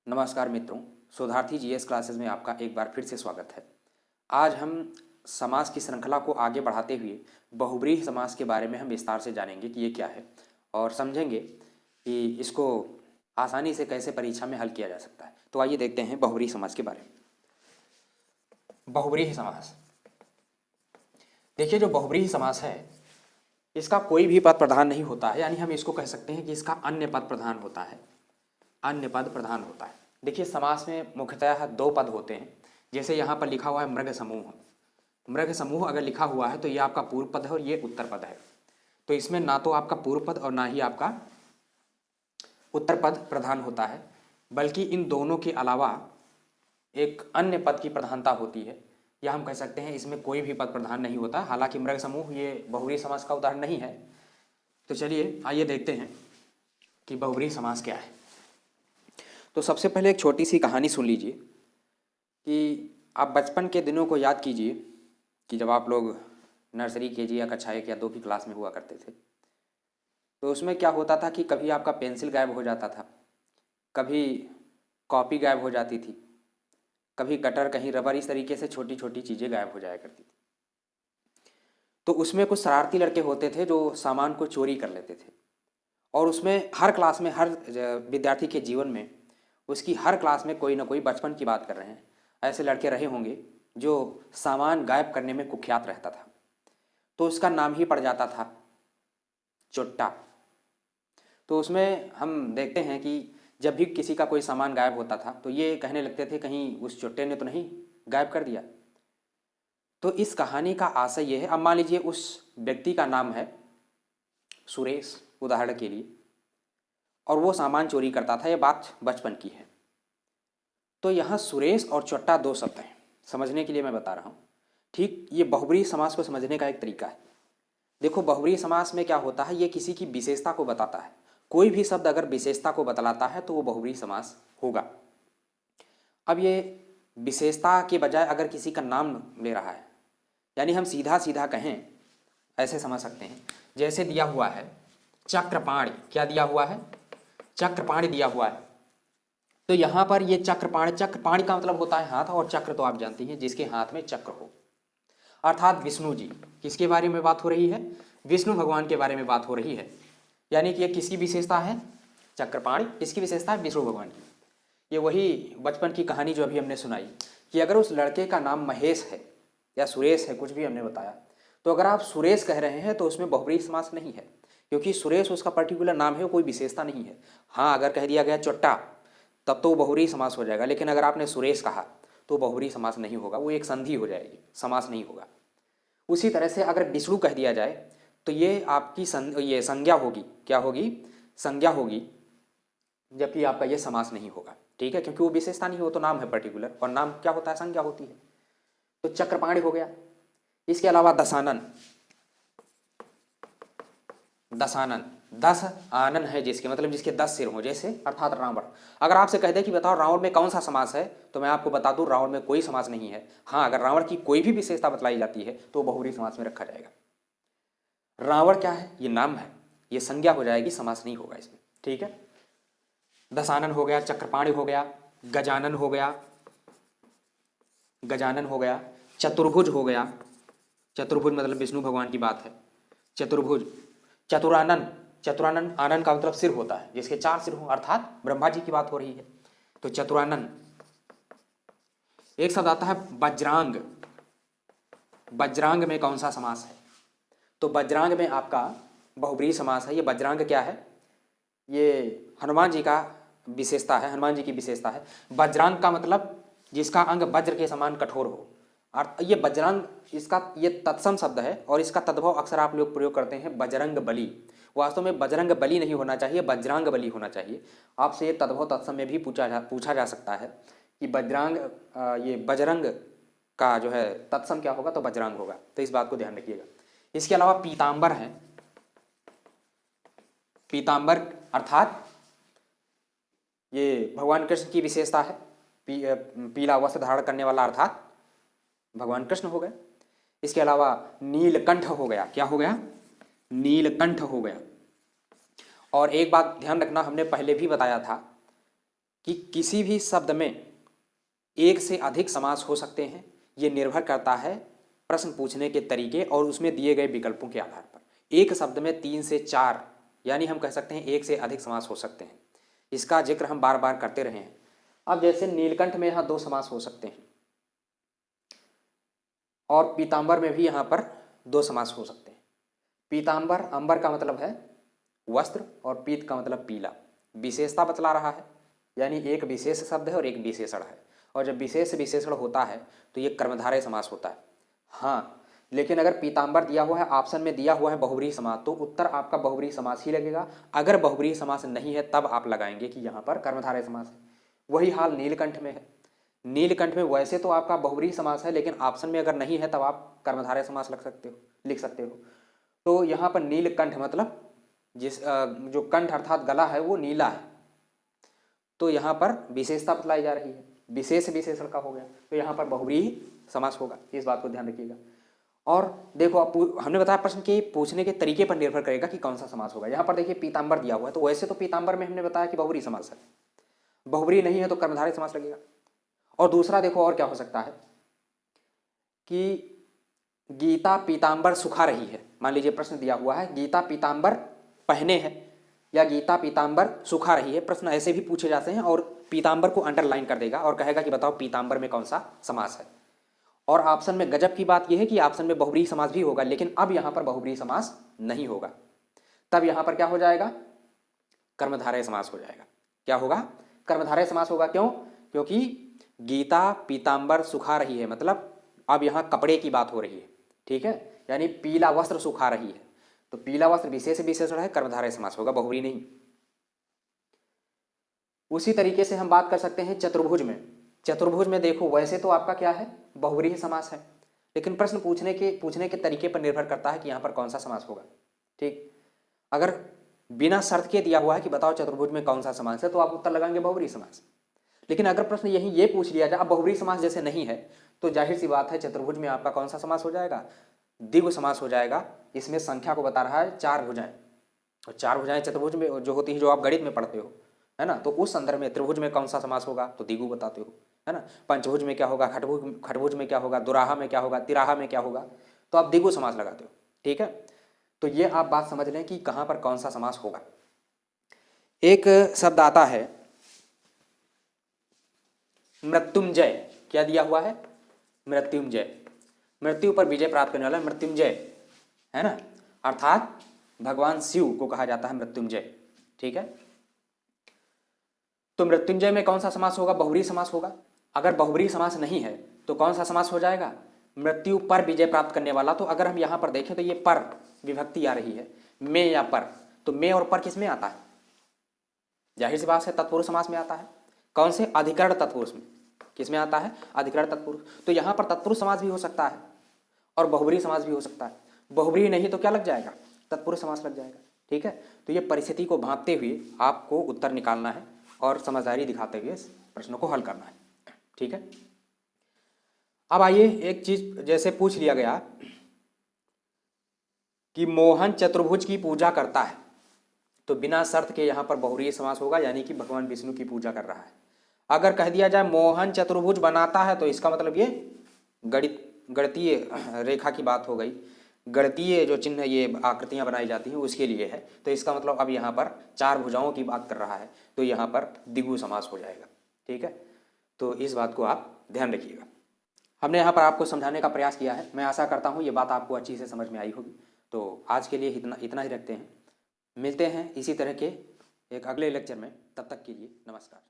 नमस्कार मित्रों, शोधार्थी जीएस क्लासेस में आपका एक बार फिर से स्वागत है। आज हम समास की श्रृंखला को आगे बढ़ाते हुए बहुब्रीहि समास के बारे में हम विस्तार से जानेंगे कि ये क्या है और समझेंगे कि इसको आसानी से कैसे परीक्षा में हल किया जा सकता है। तो आइए देखते हैं बहुब्रीहि समास के बारे में। बहुब्रीहि समास, देखिए जो बहुब्रीहि समास है इसका कोई भी पद प्रधान नहीं होता है, यानी हम इसको कह सकते हैं कि इसका अन्य पद प्रधान होता है। अन्य पद प्रधान होता है। देखिए समास में मुख्यतः दो पद होते हैं। जैसे यहाँ पर लिखा हुआ है मृग समूह। मृग समूह अगर लिखा हुआ है तो ये आपका पूर्व पद है और ये उत्तर पद है। तो इसमें ना तो आपका पूर्व पद और ना ही आपका उत्तर पद प्रधान होता है, बल्कि इन दोनों के अलावा एक अन्य पद की प्रधानता होती है, या हम कह सकते हैं इसमें कोई भी पद प्रधान नहीं होता। हालांकि मृग समूह ये बहुब्रीहि समास का उदाहरण नहीं है। तो चलिए आइए देखते हैं कि बहुब्रीहि समास क्या है। तो सबसे पहले एक छोटी सी कहानी सुन लीजिए कि आप बचपन के दिनों को याद कीजिए कि जब आप लोग नर्सरी केजी या कक्षा 1 या 2 की क्लास में हुआ करते थे, तो उसमें क्या होता था कि कभी आपका पेंसिल गायब हो जाता था, कभी कॉपी गायब हो जाती थी, कभी कटर, कहीं रबर, इस तरीके से छोटी छोटी चीज़ें गायब हो जाया करती थी। तो उसमें कुछ शरारती लड़के होते थे जो सामान को चोरी कर लेते थे, और उसमें हर क्लास में, हर विद्यार्थी के जीवन में, उसकी हर क्लास में कोई ना कोई, बचपन की बात कर रहे हैं, ऐसे लड़के रहे होंगे जो सामान गायब करने में कुख्यात रहता था। तो उसका नाम ही पड़ जाता था चुट्टा। तो उसमें हम देखते हैं कि जब भी किसी का कोई सामान गायब होता था तो ये कहने लगते थे कहीं उस चुट्टे ने तो नहीं गायब कर दिया। तो इस कहानी का आशय ये है, अब मान लीजिए उस व्यक्ति का नाम है सुरेश उदाहरण के लिए, और वो सामान चोरी करता था। ये बात बचपन की है। तो यहाँ सुरेश और चुट्टा दो शब्द हैं, समझने के लिए मैं बता रहा हूँ। ठीक, ये बहुब्रीहि समास को समझने का एक तरीका है। देखो बहुब्रीहि समास में क्या होता है, ये किसी की विशेषता को बताता है। कोई भी शब्द अगर विशेषता को बतलाता है तो वो बहुब्रीहि समास होगा। अब ये विशेषता के बजाय अगर किसी का नाम ले रहा है, यानी हम सीधा सीधा कहें, ऐसे समझ सकते हैं, जैसे दिया हुआ है चक्रपाणि। क्या दिया हुआ है? चक्रपाणि दिया हुआ है। तो यहाँ पर ये चक्रपाणि, चक्रपाणि का मतलब होता है हाथ, और चक्र तो आप जानती हैं जिसके हाथ में चक्र हो, अर्थात विष्णु जी। किसके बारे में बात हो रही है? विष्णु भगवान के बारे में बात हो रही है। यानी कि ये किसकी विशेषता है? चक्रपाणि। किसकी विशेषता है? विष्णु भगवान की। ये वही बचपन की कहानी जो अभी हमने सुनाई कि अगर उस लड़के का नाम महेश है या सुरेश है, कुछ भी हमने बताया, तो अगर आप सुरेश कह रहे हैं तो उसमें बहुब्रीहि समास नहीं है, क्योंकि सुरेश उसका पर्टिकुलर नाम है, कोई विशेषता नहीं है। हाँ, अगर कह दिया गया चुट्टा तब तो बहुब्रीहि समास हो जाएगा, लेकिन अगर आपने सुरेश कहा तो बहुब्रीहि समास नहीं होगा, वो एक संधि हो जाएगी, समास नहीं होगा। उसी तरह से अगर विष्णु कह दिया जाए तो ये आपकी ये संज्ञा होगी। क्या होगी? संज्ञा होगी, जबकि आपका ये समास नहीं होगा। ठीक है, क्योंकि वो विशेषता नहीं हो, तो नाम है पर्टिकुलर, और नाम क्या होता है? संज्ञा होती है। तो चक्रपाणि हो गया। इसके अलावा दशानन। दशानन, 10 आनन है जिसके, मतलब जिसके 10 सिर हो, जैसे अर्थात रावण। अगर आपसे कह दे कि बताओ रावण में कौन सा समास है, तो मैं आपको बता दूं रावण में कोई समास नहीं है। हाँ, अगर रावण की कोई भी विशेषता बतलाई जाती है तो बहुब्रीहि समास में रखा जाएगा। रावण क्या है? ये नाम है, ये संज्ञा हो जाएगी, समास नहीं होगा इसमें। ठीक है, दशानन हो गया, चक्रपाणि हो गया, गजानन हो गया, गजानन हो गया, चतुर्भुज हो गया। चतुर्भुज मतलब विष्णु भगवान की बात है, चतुर्भुज। चतुरानन, चतुरानन, आनन का मतलब सिर होता है, जिसके 4 सिर हो, अर्थात ब्रह्मा जी की बात हो रही है, तो चतुरानन। एक शब्द आता है वज्रांग। वज्रांग में कौन सा समास है? तो वज्रांग में आपका बहुब्रीहि समास है। ये वज्रांग क्या है? ये हनुमान जी का विशेषता है, हनुमान जी की विशेषता है। वज्रांग का मतलब जिसका अंग वज्र के समान कठोर हो। और ये वज्रांग, इसका ये तत्सम शब्द है, और इसका तद्भव अक्सर आप लोग प्रयोग करते हैं बजरंग बली। वास्तव में बजरंग बली नहीं होना चाहिए, वज्रांग बली होना चाहिए। आपसे ये तद्भव तत्सम में भी पूछा जा सकता है कि वज्रांग, ये बजरंग का जो है तत्सम क्या होगा, तो वज्रांग होगा। तो इस बात को ध्यान रखिएगा। इसके अलावा पीताम्बर है। पीताम्बर अर्थात ये भगवान कृष्ण की विशेषता है। पीला वस्त्र धारण करने वाला अर्थात भगवान कृष्ण हो गए। इसके अलावा नीलकंठ हो गया। क्या हो गया? नीलकंठ हो गया। और एक बात ध्यान रखना, हमने पहले भी बताया था कि किसी भी शब्द में एक से अधिक समास हो सकते हैं, ये निर्भर करता है प्रश्न पूछने के तरीके और उसमें दिए गए विकल्पों के आधार पर। एक शब्द में 3 से 4 यानी हम कह सकते हैं एक से अधिक समास हो सकते हैं। इसका जिक्र हम बार बार करते रहे हैं। अब जैसे नीलकंठ में यहाँ 2 समास हो सकते हैं और पीतांबर में भी यहाँ पर 2 समास हो सकते हैं। पीतांबर, अंबर का मतलब है वस्त्र और पीत का मतलब पीला, विशेषता बतला रहा है, यानी एक विशेष शब्द है और एक विशेषण है। और जब विशेष विशेषण होता है तो ये कर्मधारय समास होता है। हाँ, लेकिन अगर पीतांबर दिया हुआ है, ऑप्शन में दिया हुआ है बहुब्रीहि समास, तो उत्तर आपका बहुब्रीहि समास ही लगेगा। अगर बहुब्रीहि समास नहीं है तब आप लगाएंगे कि यहाँ पर कर्मधारय समास है। वही हाल नीलकंठ में है। नीलकंठ में वैसे तो आपका बहुब्रीहि समास है, लेकिन ऑप्शन में अगर नहीं है तब आप कर्मधारय समास लिख सकते हो। तो यहाँ पर नीलकंठ मतलब जो कंठ अर्थात गला है वो नीला है, तो यहाँ पर विशेषता बतलाई जा रही है, विशेष विशेषण का हो गया, तो यहाँ पर बहुब्रीहि समास होगा। इस बात को ध्यान रखिएगा। और देखो आप, हमने बताया प्रश्न के पूछने के तरीके पर निर्भर करेगा कि कौन सा समास होगा। यहाँ पर देखिए पीतांबर दिया हुआ है, तो वैसे तो पीतांबर में हमने बताया कि बहुब्रीहि समास है, बहुब्रीहि नहीं है तो कर्मधारय समास लगेगा। और दूसरा देखो और क्या हो सकता है कि गीता पीतांबर सुखा रही है। मान लीजिए प्रश्न दिया हुआ है गीता पीतांबर पहने हैं या गीता पीतांबर सुखा रही है, प्रश्न ऐसे भी पूछे जाते हैं। और पीतांबर को अंडरलाइन कर देगा और कहेगा कि बताओ पीतांबर में कौन सा समास है। और ऑप्शन में गजब की बात यह है कि ऑप्शन में बहुब्रीहि समास भी होगा, लेकिन अब यहां पर बहुब्रीहि समास नहीं होगा। तब यहां पर क्या हो जाएगा? कर्मधारय समास हो जाएगा। क्या होगा? कर्मधारय समास होगा। क्यों? क्योंकि गीता पीतांबर सुखा रही है, मतलब अब यहां कपड़े की बात हो रही है, ठीक है, यानी पीला वस्त्र सुखा रही है, तो पीला वस्त्र विशेष विशेषण है, कर्मधारय समास होगा, बहुब्रीहि नहीं। उसी तरीके से हम बात कर सकते हैं चतुर्भुज में। चतुर्भुज में देखो वैसे तो आपका क्या है? बहुब्रीहि समास है, लेकिन प्रश्न पूछने के तरीके पर निर्भर करता है कि यहाँ पर कौन सा समास होगा। ठीक, अगर बिना शर्त के दिया हुआ है कि बताओ चतुर्भुज में कौन सा समास है, तो आप उत्तर लगाएंगे बहुब्रीहि समास। लेकिन अगर प्रश्न यही ये पूछ लिया जाए अब बहुब्रीहि समास जैसे नहीं है, तो जाहिर सी बात है चतुर्भुज में आपका कौन सा समास हो जाएगा? द्विगु समास हो जाएगा। इसमें संख्या को बता रहा है 4 भुजाएं, और 4 भुजाएं चतुर्भुज में जो होती है, जो आप गणित में पढ़ते हो, है ना, तो उस संदर्भ में त्रिभुज में कौन सा समास होगा तो द्विगु बताते हो, है ना। पंचभुज में क्या होगा, खटभुज में क्या होगा, दुराहा में क्या होगा, तिराहा में क्या होगा, तो आप द्विगु समास लगाते हो। ठीक है, तो ये आप बात समझ लें कि कहां पर कौन सा समास होगा। एक शब्द आता है मृत्युंजय। क्या दिया हुआ है? मृत्युंजय, मृत्यु पर विजय प्राप्त करने वाला मृत्युंजय, है ना, अर्थात भगवान शिव को कहा जाता है मृत्युंजय। ठीक है, तो मृत्युंजय में कौन सा समास होगा? बहुब्रीहि समास होगा। अगर बहुब्रीहि समास नहीं है तो कौन सा समास हो जाएगा? मृत्यु पर विजय प्राप्त करने वाला। तो अगर हम यहां पर देखें तो ये पर विभक्ति आ रही है, में या पर, तो में और पर किस में आता है? जाहिर सी बात है तत्पुरुष समास में आता है। कौन से? अधिकरण तत्पुरुष में। किस में आता है? अधिकरण तत्पुरुष। तो यहां पर तत्पुरुष समास भी हो सकता है और बहुब्रीहि समास भी हो सकता है। बहुब्रीहि नहीं तो क्या लग जाएगा? तत्पुरुष समास लग जाएगा। ठीक है, तो ये परिस्थिति को भांपते हुए आपको उत्तर निकालना है और समझदारी दिखाते हुए इस प्रश्न को हल करना है। ठीक है, अब आइए एक चीज जैसे पूछ लिया गया कि मोहन चतुर्भुज की पूजा करता है, तो बिना शर्त के यहां पर बहुब्रीहि समास होगा, यानी कि भगवान विष्णु की पूजा कर रहा है। अगर कह दिया जाए मोहन चतुर्भुज बनाता है, तो इसका मतलब ये गणितीय रेखा की बात हो गई, गणितीय जो चिन्ह ये आकृतियां बनाई जाती हैं उसके लिए है। तो इसका मतलब अब यहाँ पर 4 भुजाओं की बात कर रहा है, तो यहाँ पर द्विगु समास हो जाएगा। ठीक है, तो इस बात को आप ध्यान रखिएगा। हमने यहाँ पर आपको समझाने का प्रयास किया है। मैं आशा करता हूँ ये बात आपको अच्छी से समझ में आई होगी। तो आज के लिए इतना ही रखते हैं। मिलते हैं इसी तरह के एक अगले लेक्चर में। तब तक के लिए नमस्कार।